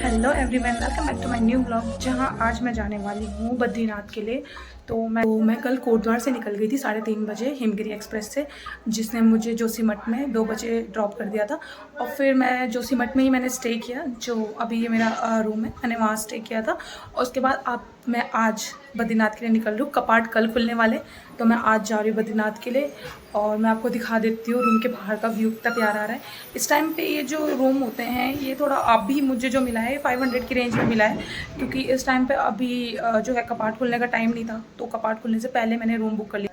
Hello everyone, welcome back to my new blog. जहां आज मैं जाने वाली हूं बद्रीनाथ के लिए। तो मैं कल कोटद्वार से निकल गई थी 3:30 बजे हिमगिरी एक्सप्रेस से, जिसने मुझे जोशीमठ में 2 बजे ड्रॉप कर दिया था। और फिर मैं जोशीमठ में ही मैंने स्टे किया, जो अभी ये मेरा रूम है, मैंने वहाँ स्टे किया था। और उसके बाद मैं आज बद्रीनाथ के लिए निकल रही हूँ। कपाट कल खुलने वाले, तो मैं आज जा रही हूँ बद्रीनाथ के लिए। और मैं आपको दिखा देती हूँ रूम के बाहर का व्यू कितना प्यारा आ रहा है। इस टाइम पे ये जो रूम होते हैं, ये थोड़ा अभी मुझे जो मिला है 500 की रेंज में मिला है, क्योंकि इस टाइम पे अभी जो है कपाट खुलने का टाइम नहीं था, तो कपाट खुलने से पहले मैंने रूम बुक कर लिया।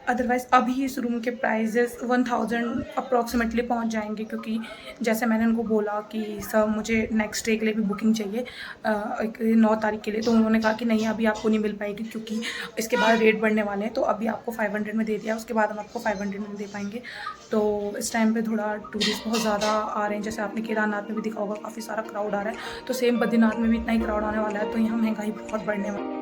अदरवाइज़ अभी इस रूम के प्राइजेस 1000 अप्रॉक्सीमेटली पहुंच जाएंगे, क्योंकि जैसे मैंने उनको बोला कि सर मुझे नेक्स्ट डे के लिए भी बुकिंग चाहिए 9 तारीख के लिए, तो उन्होंने कहा कि नहीं अभी आपको नहीं मिल पाएगी, क्योंकि इसके बाद रेट बढ़ने वाले हैं। तो अभी आपको 500 में दे दिया, उसके बाद हम आपको 500 में दे पाएंगे। तो इस टाइम पे थोड़ा टूरिस्ट बहुत ज़्यादा आ रहे हैं, जैसे आपने केदारनाथ में भी दिखा होगा काफ़ी सारा क्राउड आ रहा है। तो सेम बद्रीनाथ में भी इतना ही क्राउड आने वाला है, तो यहाँ महंगाई बहुत बढ़ने वाली है।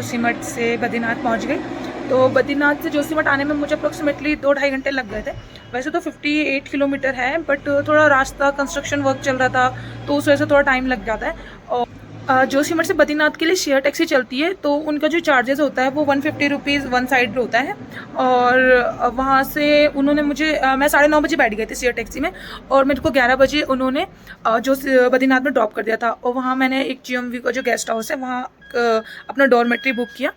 जोशीमठ से बद्रीनाथ पहुंच गई। तो बद्रीनाथ से जोशीमठ आने में मुझे अप्रोक्सीमेटली 2-2.5 घंटे लग गए थे। वैसे तो 58 किलोमीटर है, बट थोड़ा रास्ता कंस्ट्रक्शन वर्क चल रहा था तो उस वजह से थोड़ा टाइम लग जाता है। और जोशीमठ से बद्रीनाथ के लिए शेयर टैक्सी चलती है, तो उनका जो चार्जेस होता है वो 150 रुपीज़ वन साइड होता है। और वहाँ से उन्होंने मुझे मैं 9:30 बजे बैठ गई थी शेयर टैक्सी में, और मेरे को 11 बजे उन्होंने जो बद्रीनाथ में ड्रॉप कर दिया था। और वहाँ मैंने एक GMV का जो गेस्ट हाउस है वहाँ अपना डॉर्मेट्री बुक किया,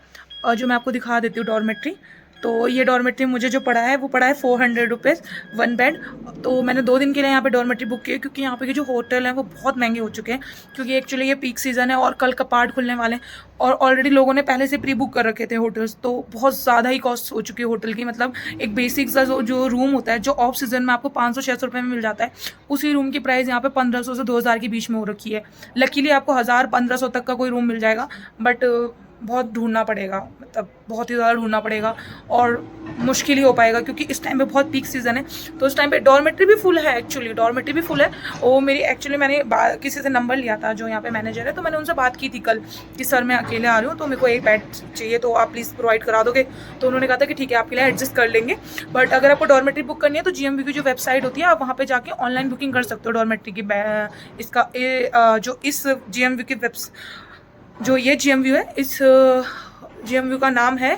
और जो मैं आपको दिखा देती हूँ डॉर्मेट्री। तो ये डॉर्मेट्री मुझे जो पड़ा है वो पड़ा है 400 रुपीज़ वन बेड। तो मैंने 2 दिन के लिए यहाँ पे डॉर्मेट्री बुक की है, क्योंकि यहाँ पे के जो होटल हैं वो बहुत महंगे हो चुके हैं, क्योंकि एक्चुअली ये पीक सीज़न है और कल कपाट खुलने वाले हैं, और ऑलरेडी लोगों ने पहले से प्री बुक कर रखे थे होटल्स। तो बहुत ज़्यादा ही कॉस्ट हो चुकी है होटल की। मतलब एक बेसिक सा जो रूम होता है, जो ऑफ सीज़न में आपको 500-600 रुपये में मिल जाता है, उसी रूम की प्राइस यहाँ पे 1500 से 2000 के बीच में हो रखी है। लकीली आपको 1000-1500 तक का कोई रूम मिल जाएगा, बट बहुत ढूंढना पड़ेगा, मतलब बहुत ही ज़्यादा ढूंढना पड़ेगा और मुश्किल ही हो पाएगा, क्योंकि इस टाइम पे बहुत पीक सीज़न है। तो उस टाइम पे डॉर्मेट्री भी फुल है, एक्चुअली डॉर्मेट्री भी फुल है। और मेरी एक्चुअली मैंने किसी से नंबर लिया था जो यहाँ पे मैनेजर है, तो मैंने उनसे बात की थी कल कि सर मैं अकेले आ रही हूँ, तो मेरे को एक बेड चाहिए, तो आप प्लीज़ प्रोवाइड करा दोगे। तो उन्होंने कहा था कि ठीक है आपके लिए एडजस्ट कर लेंगे, बट अगर आपको डॉर्मेट्री बुक करनी है तो GMV की जो वेबसाइट होती है आप वहाँ पर जाके ऑनलाइन बुकिंग कर सकते हो डॉर्मेट्री की। इसका जो इस GMV की जो ये GMV है, इस GMV का नाम है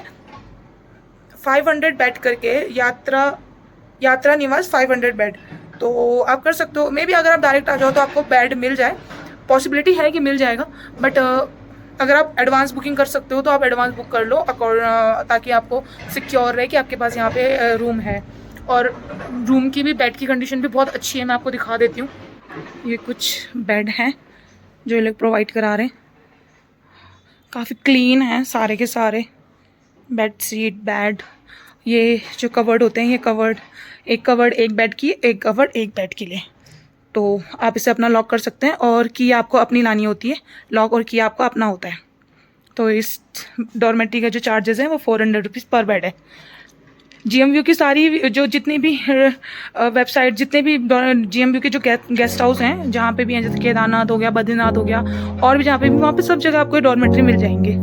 500 बेड करके, यात्रा निवास 500 बेड। तो आप कर सकते हो। मे बी अगर आप डायरेक्ट आ जाओ तो आपको बेड मिल जाए, पॉसिबिलिटी है कि मिल जाएगा, बट अगर आप एडवांस बुकिंग कर सकते हो तो आप एडवांस बुक कर लो, ताकि आपको सिक्योर रहे कि आपके पास यहाँ पे रूम है। और रूम की भी, बेड की कंडीशन भी बहुत अच्छी है, मैं आपको दिखा देती हूँ। ये कुछ बेड हैं जो ये लोग प्रोवाइड करा रहे हैं, काफ़ी क्लीन है सारे के सारे। बेड शीट, बेड, ये जो कवर्ड होते हैं, ये एक कवर्ड एक बेड की, एक कवर्ड एक बेड के लिए। तो आप इसे अपना लॉक कर सकते हैं, और की आपको अपनी लानी होती है, लॉक और की आपको अपना होता है। तो इस डॉर्मेट्री का जो चार्जेस हैं वो 400 रुपीज़ पर बेड है। GMV की सारी जो जितनी भी वेबसाइट, जितने भी GMV के जो गेस्ट हाउस हैं जहाँ पे भी हैं, जैसे केदारनाथ हो गया, बद्रीनाथ हो गया, और भी जहाँ पे भी, वहाँ पे सब जगह आपको डॉर्मेट्री मिल जाएंगे।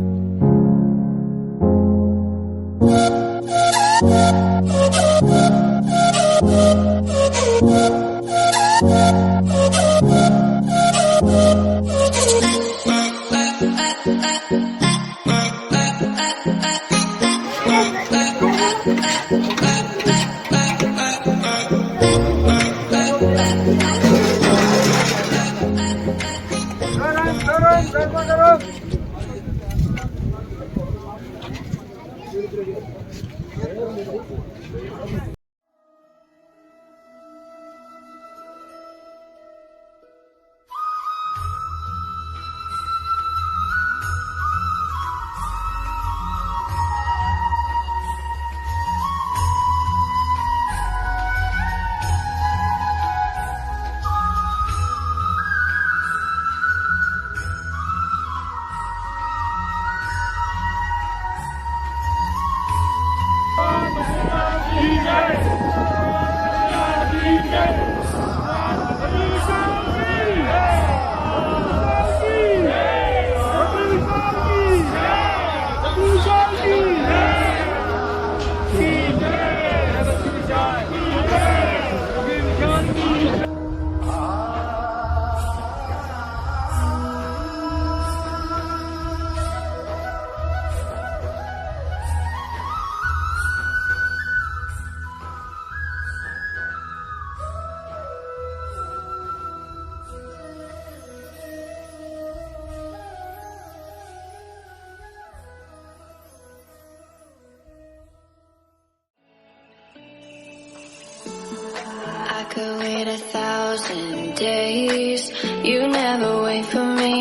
could wait 1,000 days. You never wait for me.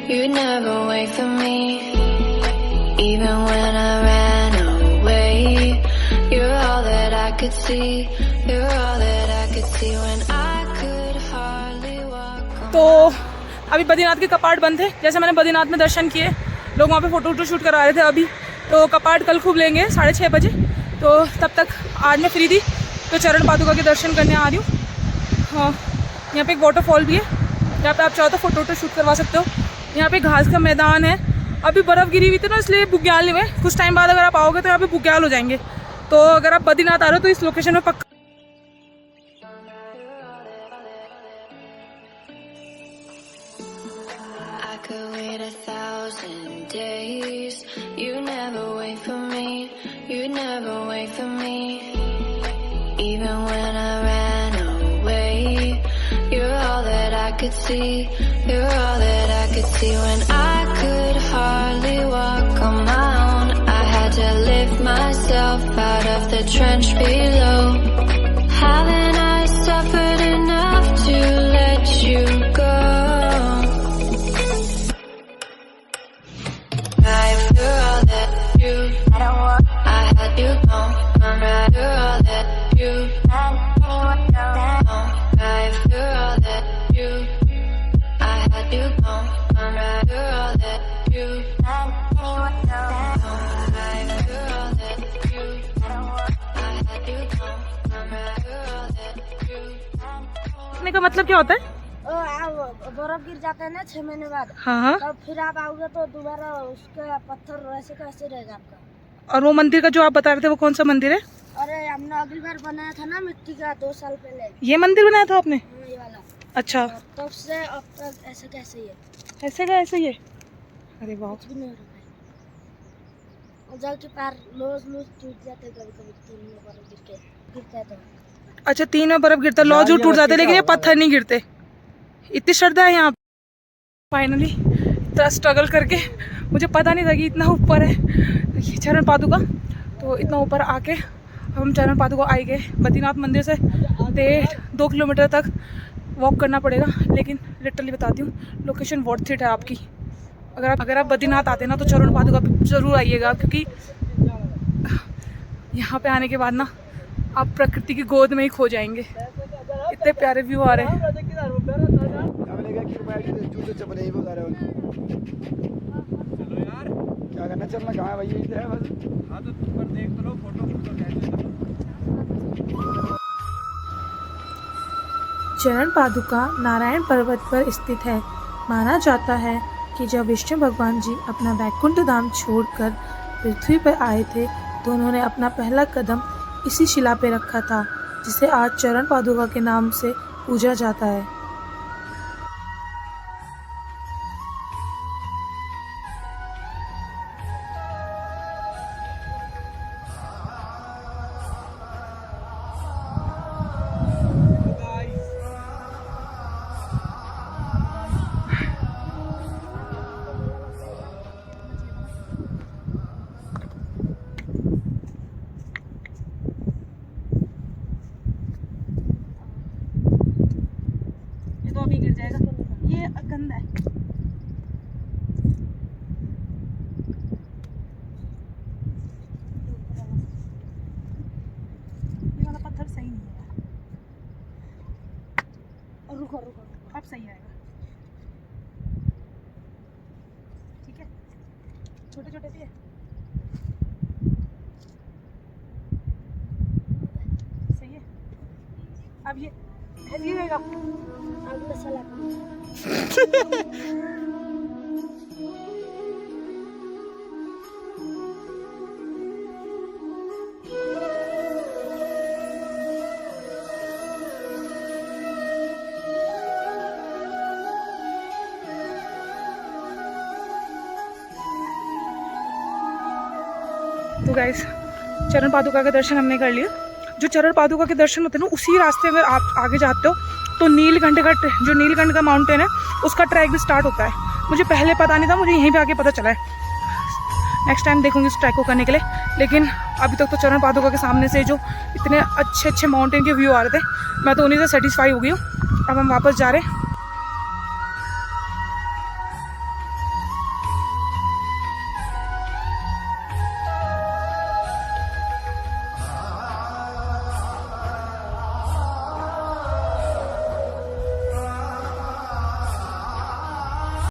You never wait for me. Even when I ran away, you're all that I could see. You're all that I could see when I could hardly walk. तो अभी बद्रीनाथ के कपाट बंद थे। जैसे मैंने बद्रीनाथ में दर्शन किए, लोग वहाँ पे फोटो शूट करा रहे थे। अभी तो कपाट कल खूब लेंगे 6:30 बजे। तो तब तक आज मैं फ्री थी तो चरण पादुका के दर्शन करने आ रही हूँ। हाँ, यहाँ पे एक वाटरफॉल भी है, जहाँ पे आप चाहो तो फोटो शूट करवा सकते हो। यहाँ पे घास का मैदान है अभी बर्फ़ गिरी हुई थी ना, इसलिए बुग्याल में कुछ टाइम बाद अगर आप आओगे तो यहाँ पे बुग्याल हो जाएंगे। तो अगर आप बद्रीनाथ आ रहे हो तो इस लोकेशन में पक्का। I could wait 1,000 days. You never wait for me. You never wait for me. Even when I ran away, you're all that I could see. You're all that I could see. When I could hardly walk on my own, I had to lift myself out of the trench below. Haven't I suffered enough to let you go? You're all that you, I had you gone. I'm right. You're all that you, you're all that you, I had you gone. I'm right. You're all that you, you're all that you, I had you gone. I'm right. You're all that you. कहने का मतलब क्या होता है? बर्फ गिर जाता है ना 6 महीने बाद, हाँ। तब फिर आप आओगे तो दोबारा उसका पत्थर वैसे कैसे रहेगा आपका। और वो मंदिर का जो आप बता रहे थे वो कौन सा मंदिर है? अरे हमने अगली बार बनाया था ना मिट्टी का 2 साल पहले। ये मंदिर बनाया था आपने? ये वाला। अच्छा, तब से अब तक ऐसे कैसे ही है। ऐसे का ऐसे ही है? अरे वाह। कुछ भी नहीं हो रहा है। और जाके पैर लूज टूट जाते कभी कभी 3 में बर्फ गिरता है तो। अच्छा, 3 में बर्फ गिरता है, लॉज टूट जाते, लेकिन ये पत्थर नहीं गिरते। इतनी श्रद्धा है यहाँ। फाइनली इतना स्ट्रगल करके, मुझे पता नहीं था कि इतना ऊपर है ये चरण पादुका। तो इतना ऊपर आके हम चरण पादुका आए गए। बद्रीनाथ मंदिर से 1.5-2 किलोमीटर तक वॉक करना पड़ेगा, लेकिन लिटरली बताती हूँ लोकेशन वर्थ इट है आपकी। अगर आप बद्रीनाथ आते ना तो चरण पादुका पे ज़रूर आइएगा, क्योंकि यहाँ पे आने के बाद ना आप प्रकृति की गोद में ही खो जाएंगे। इतने प्यारे व्यू आ रहे हैं। क्या करना, चलना कहाँ है भाई? यही तो है बस। हाँ तो ऊपर देख तो लो, फोटो चरण पादुका नारायण पर्वत पर स्थित है। माना जाता है कि जब विष्णु भगवान जी अपना वैकुंठ धाम छोड़कर पृथ्वी पर आए थे तो उन्होंने अपना पहला कदम इसी शिला पे रखा था, जिसे आज चरण पादुका के नाम से पूजा जाता है। गिर जाएगा, ये गंदा है। ये वाला पत्थर सही नहीं है। रुको, अब सही आएगा। ठीक है, छोटे छोटे भी है। सही है। अब ये हैवी रहेगा। अगले साल तो गाइस, चरण पादुका के दर्शन हमने कर लिए। जो चरण पादुका के दर्शन होते हैं ना, उसी रास्ते अगर आप आगे जाते हो तो नीलकंठ का जो नीलकंठ का माउंटेन है उसका ट्रैक भी स्टार्ट होता है। मुझे पहले पता नहीं था, मुझे यहीं पे आके पता चला है। नेक्स्ट टाइम देखूंगी इस ट्रैक को करने के लिए। लेकिन अभी तक तो चरण पादुका के सामने से जो इतने अच्छे माउंटेन के व्यू आ रहे थे, मैं तो उन्हीं से सेटिस्फाई हो गई हूँ। अब हम वापस जा रहे हैं।